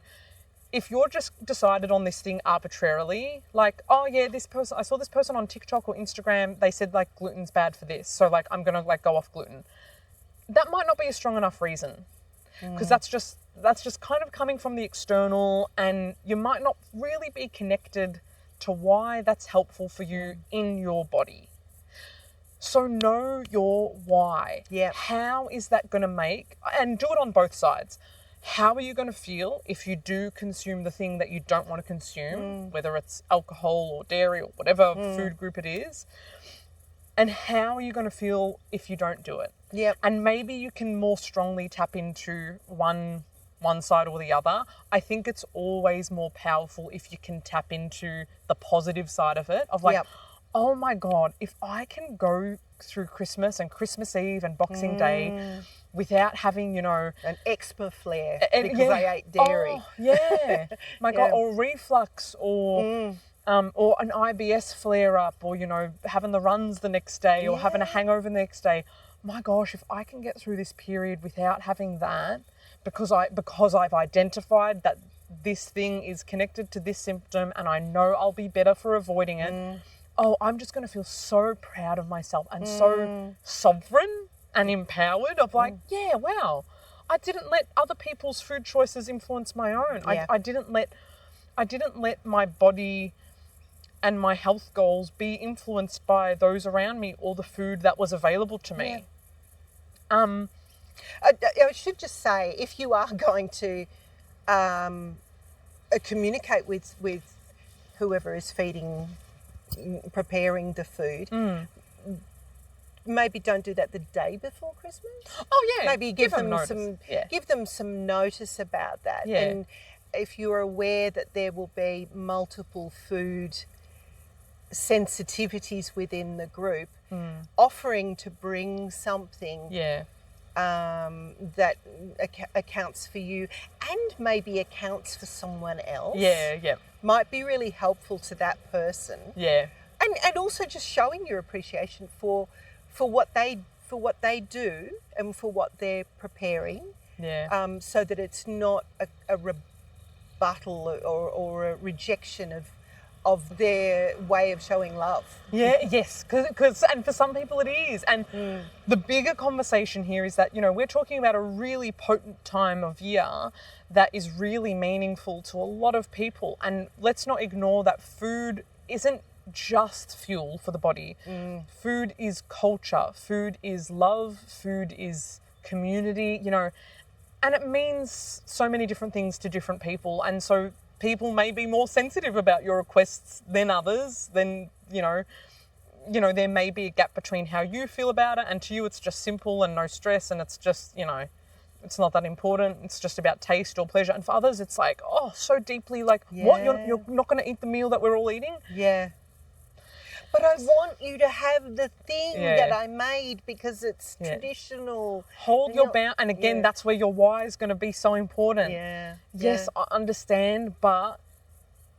if you're just decided on this thing arbitrarily, like, oh yeah, I saw this person on TikTok or Instagram, they said like gluten's bad for this, so like I'm gonna like go off gluten. That might not be a strong enough reason, because that's just kind of coming from the external, and you might not really be connected to why that's helpful for you in your body. So know your why. Yeah. How is that going to make, and do it on both sides. How are you going to feel if you do consume the thing that you don't want to consume, whether it's alcohol or dairy or whatever food group it is? And how are you going to feel if you don't do it? Yep. And maybe you can more strongly tap into one side or the other. I think it's always more powerful if you can tap into the positive side of it, of like, Yep. oh my God, if I can go through Christmas and Christmas Eve and Boxing Day without having, you know... An eczema flare because I ate dairy. Oh, yeah. My God, Yeah. or reflux or an IBS flare-up, or, you know, having the runs the next day or having a hangover the next day. My gosh, if I can get through this period without having that, because I've identified that this thing is connected to this symptom and I know I'll be better for avoiding it, I'm just going to feel so proud of myself and so sovereign and empowered of like, yeah, wow, I didn't let other people's food choices influence my own. Yeah. I didn't let my body and my health goals be influenced by those around me or the food that was available to me. I should just say, if you are going to communicate with whoever is preparing the food, maybe don't do that the day before Christmas. Oh yeah, Maybe give them notice. some notice about that. Yeah. And if you're aware that there will be multiple food sensitivities within the group, offering to bring something that accounts for you and maybe accounts for someone else might be really helpful to that person. Yeah. And also just showing your appreciation for what they do and for what they're preparing. Yeah. So that it's not a rebuttal or a rejection of their way of showing love. Yeah, yes, because and for some people it is. And the bigger conversation here is that, you know, we're talking about a really potent time of year that is really meaningful to a lot of people. And let's not ignore that food isn't just fuel for the body. Food is culture, food is love, food is community, you know, and it means so many different things to different people. And so people may be more sensitive about your requests than others. Then, you know, there may be a gap between how you feel about it, and to you it's just simple and no stress, and it's just, you know, it's not that important. It's just about taste or pleasure. And for others, it's like, oh, so deeply like, what? You're not going to eat the meal that we're all eating? Yeah. But I want you to have the thing that I made because it's traditional. Hold your bound. And again, that's where your why is going to be so important. Yeah. Yes, I understand, but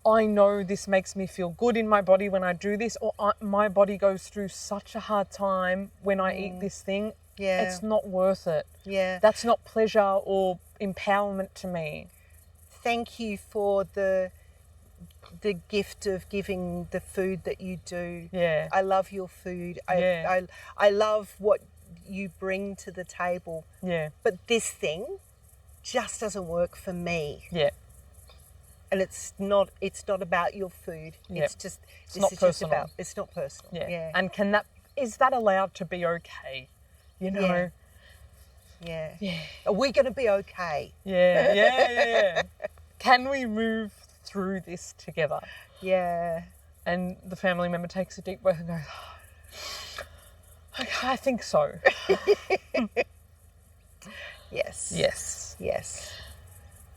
I know this makes me feel good in my body when I do this, or my body goes through such a hard time when I eat this thing. Yeah. It's not worth it. Yeah. That's not pleasure or empowerment to me. Thank you for the gift of giving the food that you do. Yeah. I love your food. I love what you bring to the table. Yeah. But this thing just doesn't work for me. Yeah. And it's not about your food. Yeah. It's just it's not personal. It's not personal. Yeah. And is that allowed to be okay? You know? Yeah. Yeah. Are we going to be okay? Yeah. Can we move through this together? Yeah. And the family member takes a deep breath and goes, okay, I think so. Yes.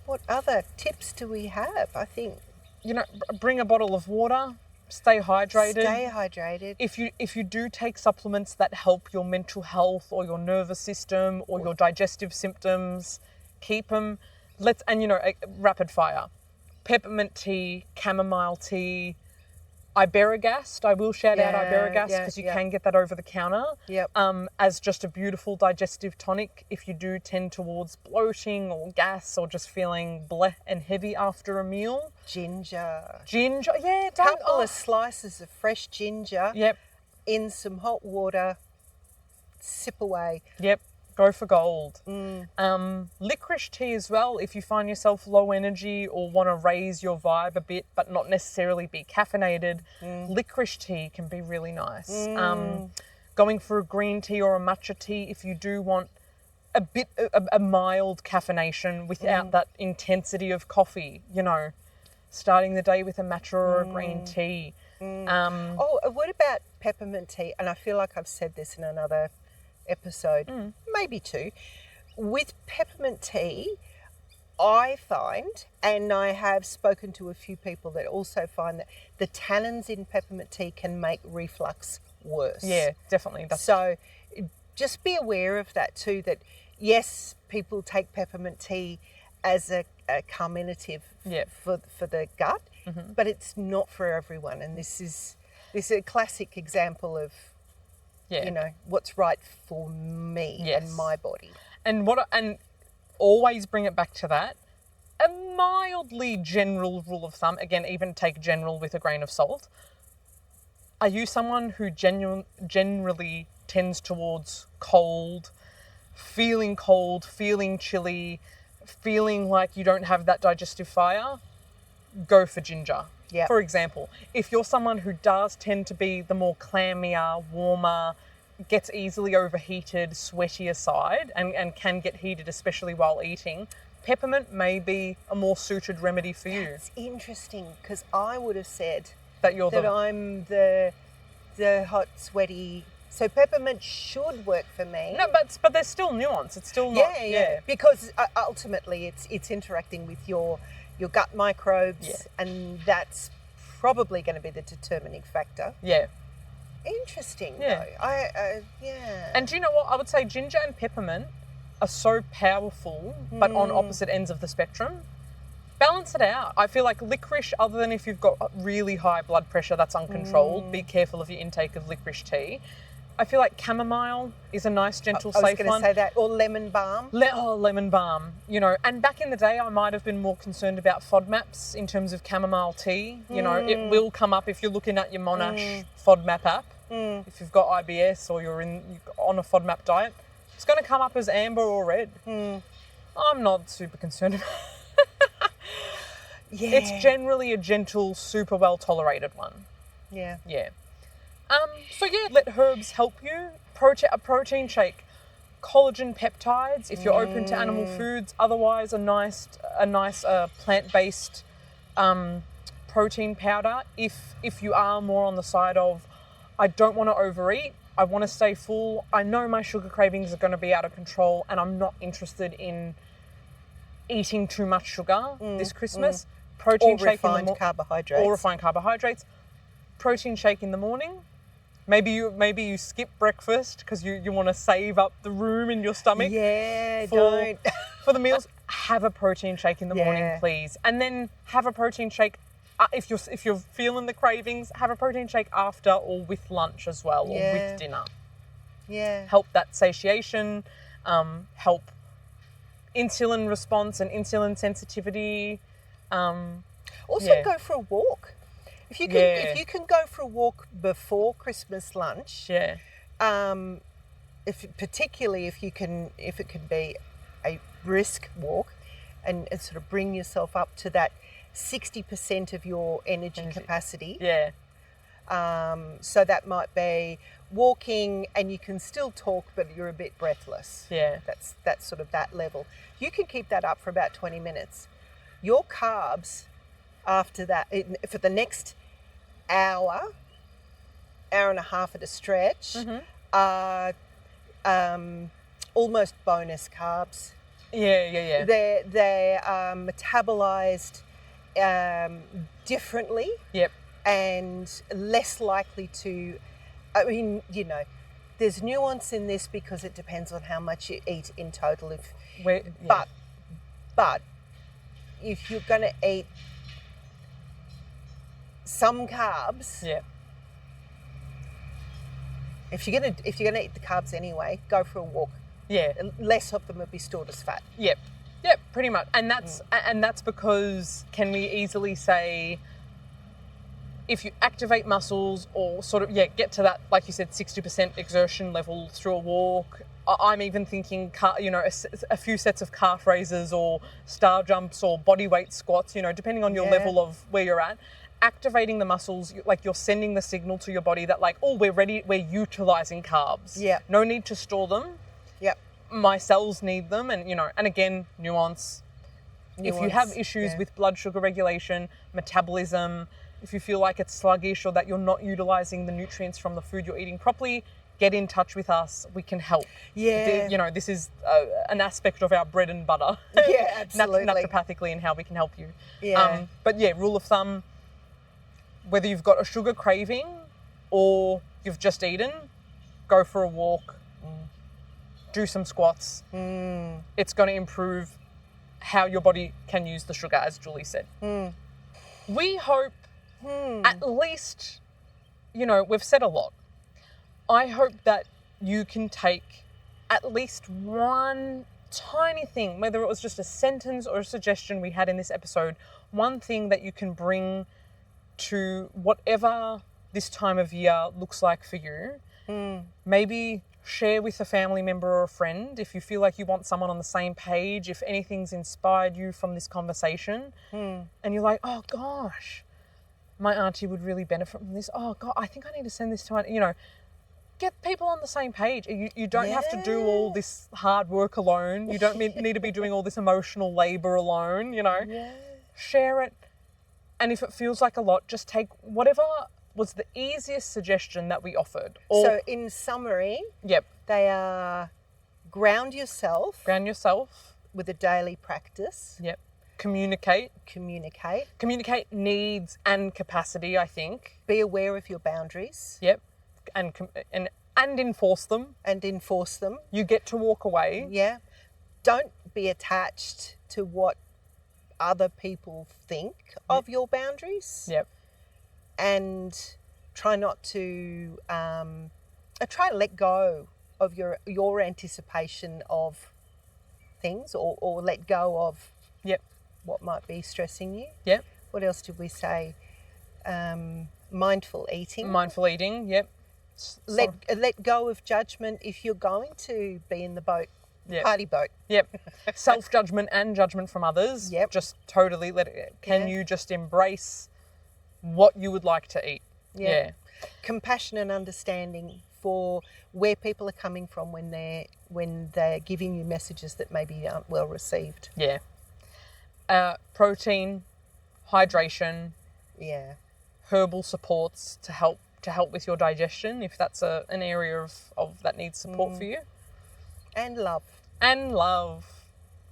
What other tips do we have? I think, you know, bring a bottle of water, stay hydrated. Stay hydrated. If you do take supplements that help your mental health or your nervous system or your digestive symptoms, keep them. Rapid fire. Peppermint tea, chamomile tea, Iberogast, I will shout out Iberogast yeah, because you yeah. can get that over the counter Yep. as just a beautiful digestive tonic if you do tend towards bloating or gas or just feeling bleh and heavy after a meal. Ginger. Ginger, yeah. Don't, Couple of slices of fresh ginger Yep, in some hot water. Sip away. yep. Go for gold. Licorice tea as well, if you find yourself low energy or want to raise your vibe a bit but not necessarily be caffeinated, licorice tea can be really nice. Going for a green tea or a matcha tea if you do want a mild caffeination without that intensity of coffee, you know, starting the day with a matcha or a green tea. What about peppermint tea? And I feel like I've said this in another episode, maybe two. With peppermint tea, I find, and I have spoken to a few people that also find that the tannins in peppermint tea can make reflux worse. Yeah, definitely. So just be aware of that too, that yes, people take peppermint tea as a carminative for the gut, but it's not for everyone. And this is a classic example of you know, what's right for me and my body. And always bring it back to that. A mildly general rule of thumb, again, even take general with a grain of salt. Are you someone who generally tends towards cold, feeling chilly, feeling like you don't have that digestive fire? Go for ginger. Yep. For example, if you're someone who does tend to be the more clammier, warmer, gets easily overheated, sweatier side and can get heated, especially while eating, peppermint may be a more suited remedy for you. It's interesting because I would have said that I'm the hot, sweaty. So peppermint should work for me. No, but there's still nuance. It's still not. Yeah. Because ultimately, it's interacting with your gut microbes, and that's probably going to be the determining factor. Yeah. Interesting, Yeah. though. And do you know what? I would say ginger and peppermint are so powerful, but on opposite ends of the spectrum. Balance it out. I feel like licorice, other than if you've got really high blood pressure that's uncontrolled, be careful of your intake of licorice tea. I feel like chamomile is a nice, gentle, safe one. I was going to say that. Or lemon balm. Lemon balm. You know, and back in the day, I might have been more concerned about FODMAPs in terms of chamomile tea. You know, it will come up if you're looking at your Monash FODMAP app. If you've got IBS or you're on a FODMAP diet, it's going to come up as amber or red. I'm not super concerned about it. It's generally a gentle, super well tolerated one. Yeah. Let herbs help you. A protein shake, collagen peptides if you're open to animal foods. Otherwise, a nice plant-based protein powder. If you are more on the side of, I don't want to overeat, I want to stay full, I know my sugar cravings are going to be out of control, and I'm not interested in eating too much sugar this Christmas. Protein shake carbohydrates. Or refined carbohydrates. Protein shake in the morning. Maybe you skip breakfast because you want to save up the room in your stomach. Yeah, don't. For the meals, have a protein shake in the morning, please. And then have a protein shake, if you're feeling the cravings, have a protein shake after or with lunch as well, or with dinner. Yeah. Help that satiation, help insulin response and insulin sensitivity. Also go for a walk. If you can go for a walk before Christmas lunch, particularly if it can be a brisk walk, and sort of bring yourself up to that 60% of your energy capacity. Yeah. So that might be walking, and you can still talk, but you're a bit breathless. Yeah. That's sort of that level. You can keep that up for about 20 minutes. Your carbs after that, for the next hour and a half at a stretch, are almost bonus carbs. Yeah. They're metabolized differently. Yep. And less likely to, I mean, you know, there's nuance in this because it depends on how much you eat in total. But if you're going to eat some carbs. Yeah. If you're gonna eat the carbs anyway, go for a walk. Yeah. Less of them will be stored as fat. Yep. Yep, pretty much. And that's because, can we easily say, if you activate muscles or sort of, get to that, like you said, 60% exertion level through a walk. I'm even thinking, a few sets of calf raises or star jumps or body weight squats, depending on your level of where you're at. Activating the muscles, like you're sending the signal to your body that like, oh, we're ready, we're utilizing carbs. Yeah. No need to store them. Yep. My cells need them, and and again, nuance. If you have issues with blood sugar regulation, metabolism, if you feel like it's sluggish or that you're not utilizing the nutrients from the food you're eating properly, get in touch with us. We can help. Yeah. This is an aspect of our bread and butter. Yeah, absolutely. Naturopathically, and how we can help you. Yeah. But rule of thumb, whether you've got a sugar craving or you've just eaten, go for a walk, do some squats. It's going to improve how your body can use the sugar, as Julie said. We hope at least, we've said a lot. I hope that you can take at least one tiny thing, whether it was just a sentence or a suggestion we had in this episode, one thing that you can bring to whatever this time of year looks like for you. Maybe share with a family member or a friend if you feel like you want someone on the same page, if anything's inspired you from this conversation and you're like, oh gosh, my auntie would really benefit from this. Oh God, I think I need to send this to her. Get people on the same page. You don't have to do all this hard work alone. You don't need to be doing all this emotional labor alone, Share it. And if it feels like a lot, just take whatever was the easiest suggestion that we offered. So in summary, they are ground yourself with a daily practice. Communicate needs and capacity, I think. Be aware of your boundaries. And enforce them. You get to walk away. Don't be attached to what other people think of your boundaries. And try not to try to let go of your anticipation of things, or let go of what might be stressing you. What else did we say? Mindful eating. Let go of judgment if you're going to be in the boat. Party boat. Self-judgment and judgment from others. Just totally let it. Can you just embrace what you would like to eat? Compassion and understanding for where people are coming from when they're giving you messages that maybe aren't well received. Protein, hydration. Herbal supports to help with your digestion if that's an area of that needs support for you. And love.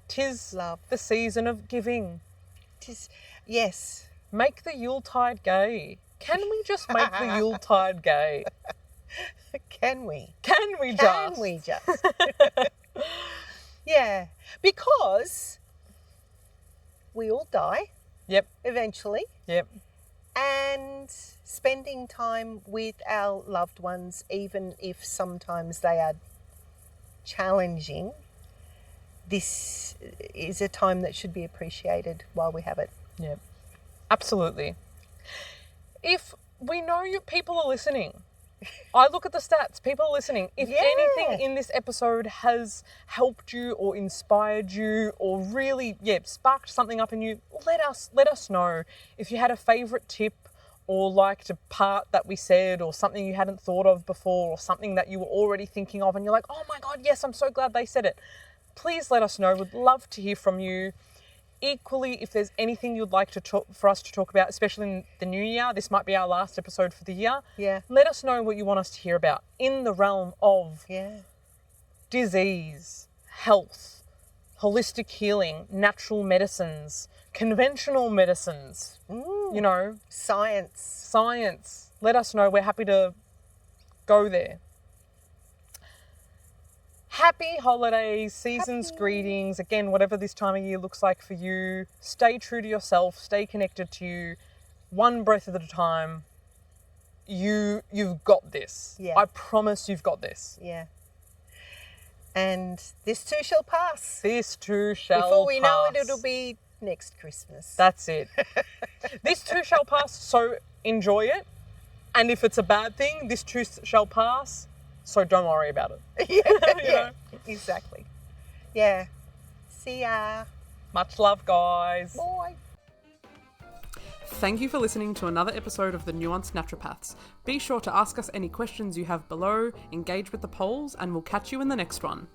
Tis love. The season of giving. Yes. Make the Yuletide gay. Can we just make the Yuletide gay? Can we? Can we just? Yeah. Because we all die. Eventually. And spending time with our loved ones, even if sometimes they are challenging, this is a time that should be appreciated while we have it. Absolutely. If we know people are listening, I look at the stats, people are listening. If anything in this episode has helped you or inspired you or really, sparked something up in you, let us know. If you had a favourite tip or liked a part that we said or something you hadn't thought of before or something that you were already thinking of and you're like, oh my God, yes, I'm so glad they said it. Please let us know. We'd love to hear from you. Equally, if there's anything you'd like for us to talk about, especially in the new year, this might be our last episode for the year. Let us know what you want us to hear about in the realm of disease, health, holistic healing, natural medicines, conventional medicines, science. Let us know. We're happy to go there. Happy holidays, seasons, greetings. Again, whatever this time of year looks like for you, stay true to yourself, stay connected to you. one breath at a time. You've got this. Yeah. I promise you've got this. Yeah. And this too shall pass. This too shall pass. Before we know it, it'll be next Christmas. That's it. This too shall pass, so enjoy it. And if it's a bad thing, this too shall pass, so don't worry about it. Yeah, exactly. Yeah. See ya. Much love, guys. Bye. Thank you for listening to another episode of the Nuanced Naturopaths. Be sure to ask us any questions you have below, engage with the polls, and we'll catch you in the next one.